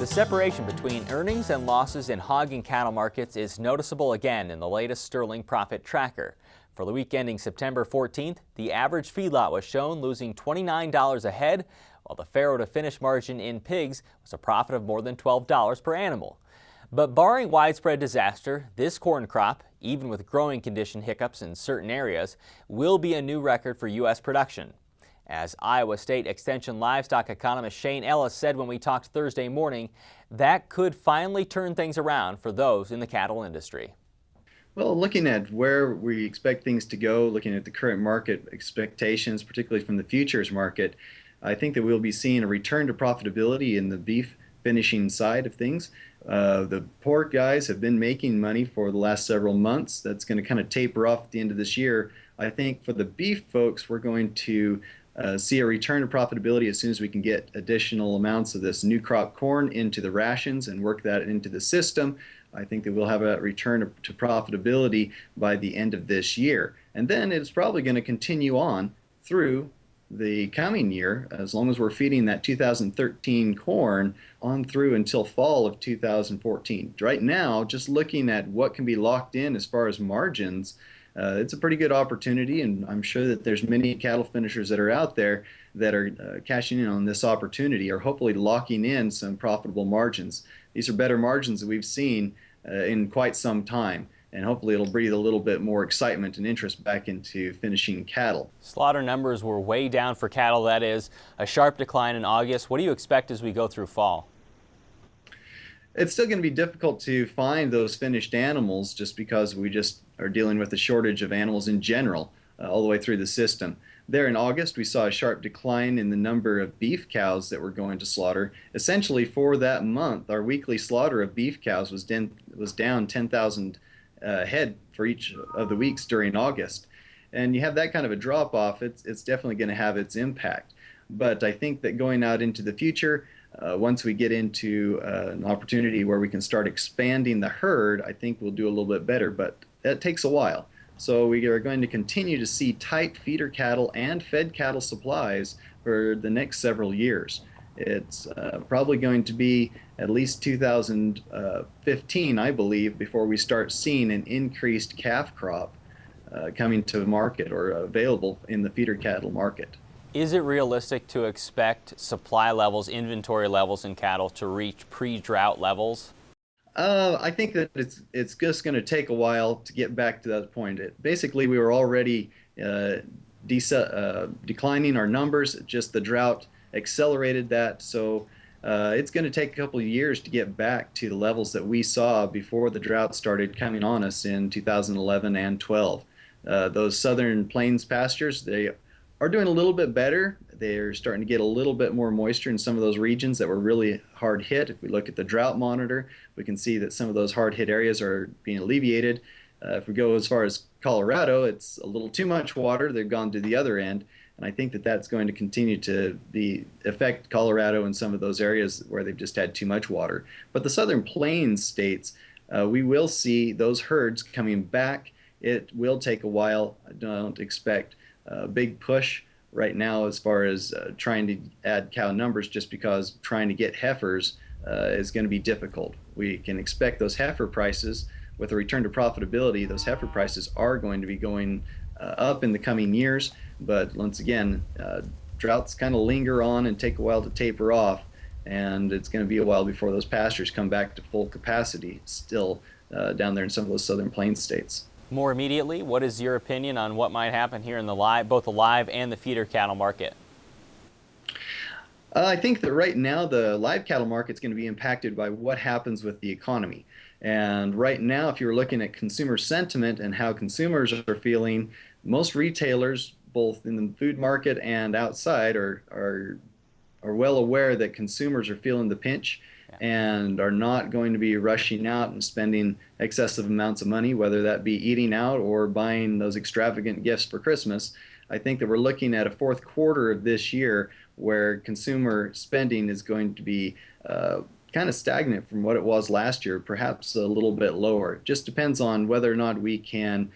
The separation between earnings and losses in hog and cattle markets is noticeable again in the latest Sterling Profit Tracker. For the week ending September 14th, the average feedlot was shown losing $29 a head, while the farrow to finish margin in pigs was a profit of more than $12 per animal. But barring widespread disaster, this corn crop, even with growing condition hiccups in certain areas, will be a new record for U.S. production. As Iowa State Extension livestock economist Shane Ellis said when we talked Thursday morning, that could finally turn things around for those in the cattle industry. Well, looking at where we expect things to go, looking at the current market expectations, particularly from the futures market, I think that we'll be seeing a return to profitability in the beef finishing side of things. The pork guys have been making money for the last several months. That's going to kind of taper off at the end of this year. I think for the beef folks, we're going to see a return to profitability as soon as we can get additional amounts of this new crop corn into the rations and work that into the system. I think that we'll have a return to profitability by the end of this year. And then it's probably going to continue on through the coming year, as long as we're feeding that 2013 corn on through until fall of 2014. Right now, just looking at what can be locked in as far as margins, it's a pretty good opportunity, and I'm sure that there's many cattle finishers that are out there that are cashing in on this opportunity or hopefully locking in some profitable margins. These are better margins that we've seen in quite some time, and hopefully it'll breathe a little bit more excitement and interest back into finishing cattle. Slaughter numbers were way down for cattle, that is, a sharp decline in August. What do you expect as we go through fall? It's still going to be difficult to find those finished animals just because we just are dealing with a shortage of animals in general all the way through the system. There in August, we saw a sharp decline in the number of beef cows that were going to slaughter. Essentially, for that month, our weekly slaughter of beef cows was down 10,000 head for each of the weeks during August. And you have that kind of a drop-off, it's definitely going to have its impact. But I think that going out into the future, once we get into an opportunity where we can start expanding the herd, I think we'll do a little bit better, but that takes a while. So we are going to continue to see tight feeder cattle and fed cattle supplies for the next several years. It's probably going to be at least 2015, I believe, before we start seeing an increased calf crop coming to market or available in the feeder cattle market. Is it realistic to expect supply levels, inventory levels in cattle to reach pre-drought levels? I think that it's just going to take a while to get back to that point. Basically, we were already declining our numbers. Just the drought accelerated that. So it's going to take a couple of years to get back to the levels that we saw before the drought started coming on us in 2011 and 12. Those southern plains pastures, they are doing a little bit better. They're starting to get a little bit more moisture in some of those regions that were really hard hit. If we look at the drought monitor, we can see that some of those hard hit areas are being alleviated. If we go as far as Colorado, it's a little too much water. They've gone to the other end. And I think that that's going to continue to affect Colorado and some of those areas where they've just had too much water. But the southern plains states, we will see those herds coming back. It will take a while. I don't expect a big push right now as far as trying to add cow numbers, just because trying to get heifers is going to be difficult. We can expect those heifer prices, with a return to profitability, those heifer prices are going to be going up in the coming years. But once again, droughts kind of linger on and take a while to taper off, and it's going to be a while before those pastures come back to full capacity still down there in some of those southern plains states. More immediately, what is your opinion on what might happen here in both the live and the feeder cattle market? I think that right now the live cattle market is going to be impacted by what happens with the economy. And right now, if you're looking at consumer sentiment and how consumers are feeling, most retailers, both in the food market and outside, are well aware that consumers are feeling the pinch and are not going to be rushing out and spending excessive amounts of money, whether that be eating out or buying those extravagant gifts for Christmas. I think that we're looking at a fourth quarter of this year where consumer spending is going to be kind of stagnant from what it was last year, perhaps a little bit lower. It just depends on whether or not we can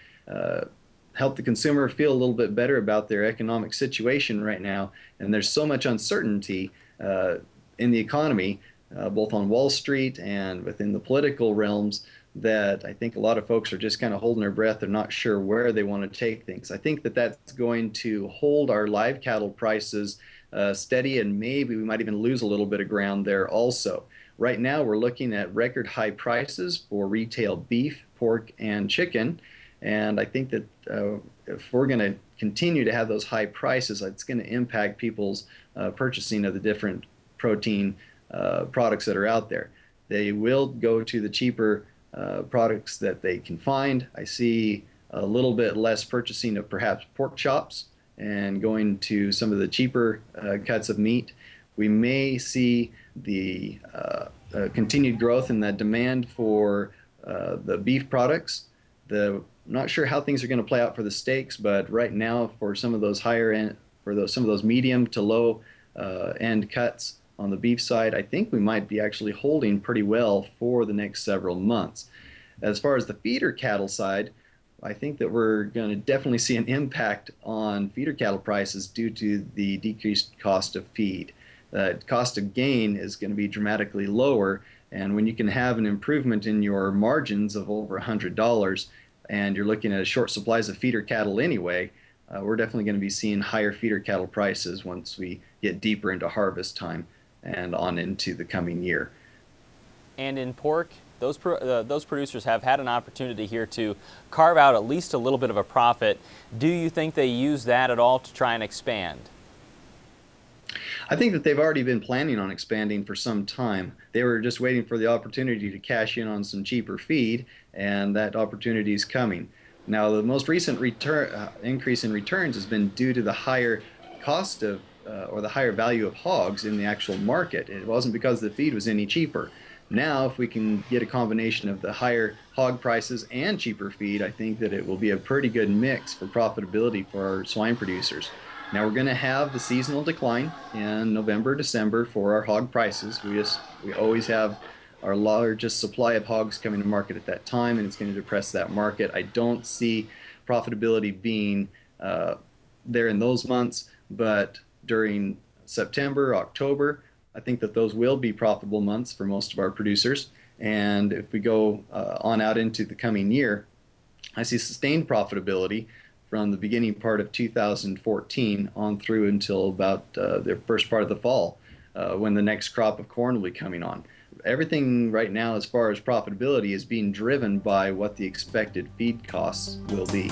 help the consumer feel a little bit better about their economic situation right now. And there's so much uncertainty in the economy both on Wall Street and within the political realms, that I think a lot of folks are just kind of holding their breath. They're not sure where they want to take things. I think that that's going to hold our live cattle prices steady, and maybe we might even lose a little bit of ground there also. Right now, we're looking at record high prices for retail beef, pork, and chicken. And I think that if we're going to continue to have those high prices, it's going to impact people's purchasing of the different protein products that are out there. They will go to the cheaper products that they can find. I see a little bit less purchasing of perhaps pork chops and going to some of the cheaper cuts of meat. We may see the continued growth in that demand for the beef products. Not sure how things are going to play out for the steaks, but right now for some of those higher end, some of those medium to low end cuts on the beef side, I think we might be actually holding pretty well for the next several months. As far as the feeder cattle side, I think that we're going to definitely see an impact on feeder cattle prices due to the decreased cost of feed. The cost of gain is going to be dramatically lower, and when you can have an improvement in your margins of over $100 and you're looking at a short supplies of feeder cattle anyway, we're definitely going to be seeing higher feeder cattle prices once we get deeper into harvest time and on into the coming year. And in pork, those producers have had an opportunity here to carve out at least a little bit of a profit. Do you think they use that at all to try and expand? I think that they've already been planning on expanding for some time. They were just waiting for the opportunity to cash in on some cheaper feed, and that opportunity is coming. Now, the most recent increase in returns has been due to the higher cost of or the higher value of hogs in the actual market. It wasn't because the feed was any cheaper. Now, if we can get a combination of the higher hog prices and cheaper feed, I think that it will be a pretty good mix for profitability for our swine producers. Now, we're going to have the seasonal decline in November, December for our hog prices. We always have our largest supply of hogs coming to market at that time, and it's going to depress that market. I don't see profitability being there in those months, but during September, October, I think that those will be profitable months for most of our producers. And if we go on out into the coming year, I see sustained profitability from the beginning part of 2014 on through until about the first part of the fall, when the next crop of corn will be coming on. Everything right now as far as profitability is being driven by what the expected feed costs will be.